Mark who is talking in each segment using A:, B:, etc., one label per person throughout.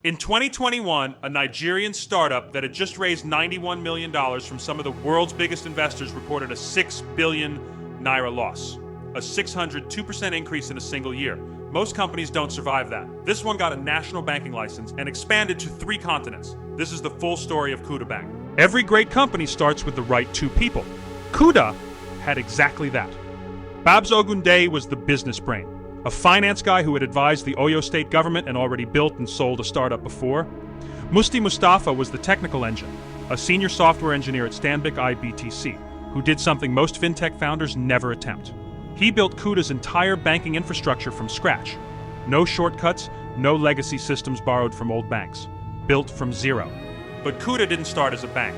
A: In 2021, a Nigerian startup that had just raised $91 million from some of the world's biggest investors reported a 6 billion naira loss, a 602% increase in a single year. Most companies don't survive that. This one got a national banking license and expanded to 3 continents. This is the full story of Kuda Bank. Every great company starts with the right 2 people. Kuda had exactly that. Babs Ogunde was the business brain, a finance guy who had advised the Oyo state government and already built and sold a startup before. Musti Mustafa was the technical engine, a senior software engineer at Stanbic IBTC, who did something most fintech founders never attempt. He built Kuda's entire banking infrastructure from scratch. No shortcuts, no legacy systems borrowed from old banks. Built from zero. But Kuda didn't start as a bank.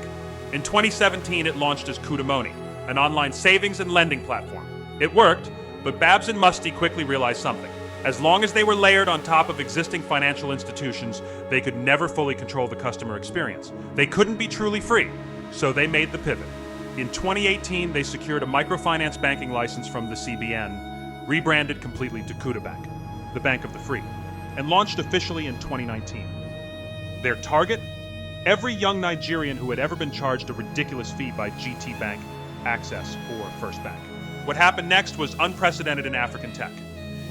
A: In 2017, it launched as Kuda Money, an online savings and lending platform. It worked, but Babs and Musti quickly realized something. As long as they were layered on top of existing financial institutions, they could never fully control the customer experience. They couldn't be truly free, so they made the pivot. In 2018, they secured a microfinance banking license from the CBN, rebranded completely to Kuda Bank, the bank of the free, and launched officially in 2019. Their target? Every young Nigerian who had ever been charged a ridiculous fee by GTBank, Access, or First Bank. What happened next was unprecedented in African tech.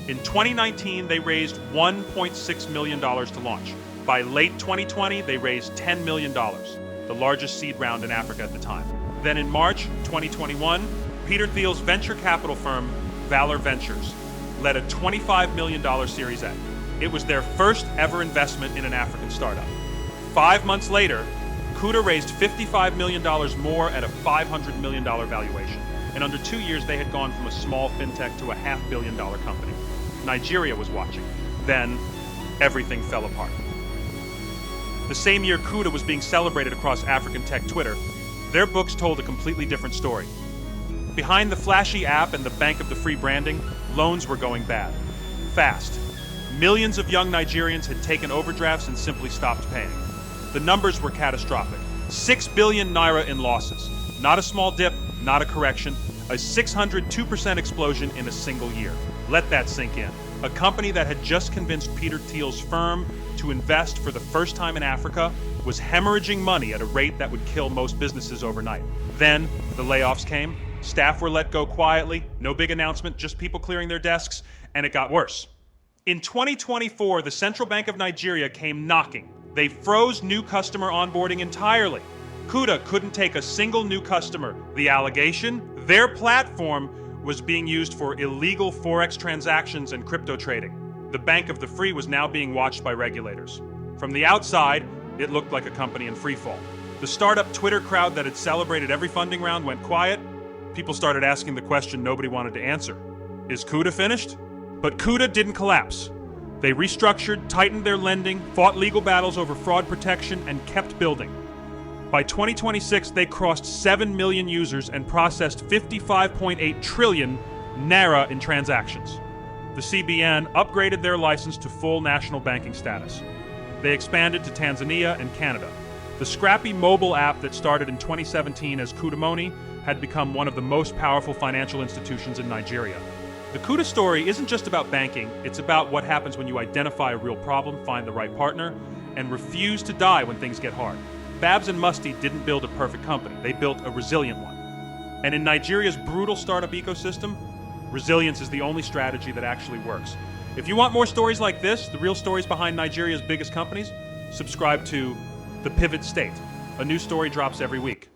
A: In 2019, they raised $1.6 million to launch. By late 2020, they raised $10 million, the largest seed round in Africa at the time. Then in March 2021, Peter Thiel's venture capital firm, Valor Ventures, led a $25 million Series A. It was their first ever investment in an African startup. 5 months later, Kuda raised $55 million more at a $500 million valuation. In under 2 years, they had gone from a small fintech to a $500 million company. Nigeria was watching. Then, everything fell apart. The same year Kuda was being celebrated across African tech Twitter, their books told a completely different story. Behind the flashy app and the bank of the free branding, loans were going bad. Fast. Millions of young Nigerians had taken overdrafts and simply stopped paying. The numbers were catastrophic. 6 billion naira in losses. Not a small dip, not a correction, a 602% explosion in a single year. Let that sink in. A company that had just convinced Peter Thiel's firm to invest for the first time in Africa was hemorrhaging money at a rate that would kill most businesses overnight. Then, the layoffs came, staff were let go quietly, no big announcement, just people clearing their desks, and it got worse. In 2024, the Central Bank of Nigeria came knocking. They froze new customer onboarding entirely. Kuda couldn't take a single new customer. The allegation? Their platform was being used for illegal Forex transactions and crypto trading. The bank of the free was now being watched by regulators. From the outside, it looked like a company in freefall. The startup Twitter crowd that had celebrated every funding round went quiet. People started asking the question nobody wanted to answer. Is Kuda finished? But Kuda didn't collapse. They restructured, tightened their lending, fought legal battles over fraud protection, and kept building. By 2026, they crossed 7 million users and processed 55.8 trillion naira in transactions. The CBN upgraded their license to full national banking status. They expanded to Tanzania and Canada. The scrappy mobile app that started in 2017 as Kuda Money had become one of the most powerful financial institutions in Nigeria. The Kuda story isn't just about banking, it's about what happens when you identify a real problem, find the right partner, and refuse to die when things get hard. Babs and Musti didn't build a perfect company, they built a resilient one. And in Nigeria's brutal startup ecosystem, resilience is the only strategy that actually works. If you want more stories like this, the real stories behind Nigeria's biggest companies, subscribe to The Pivot State. A new story drops every week.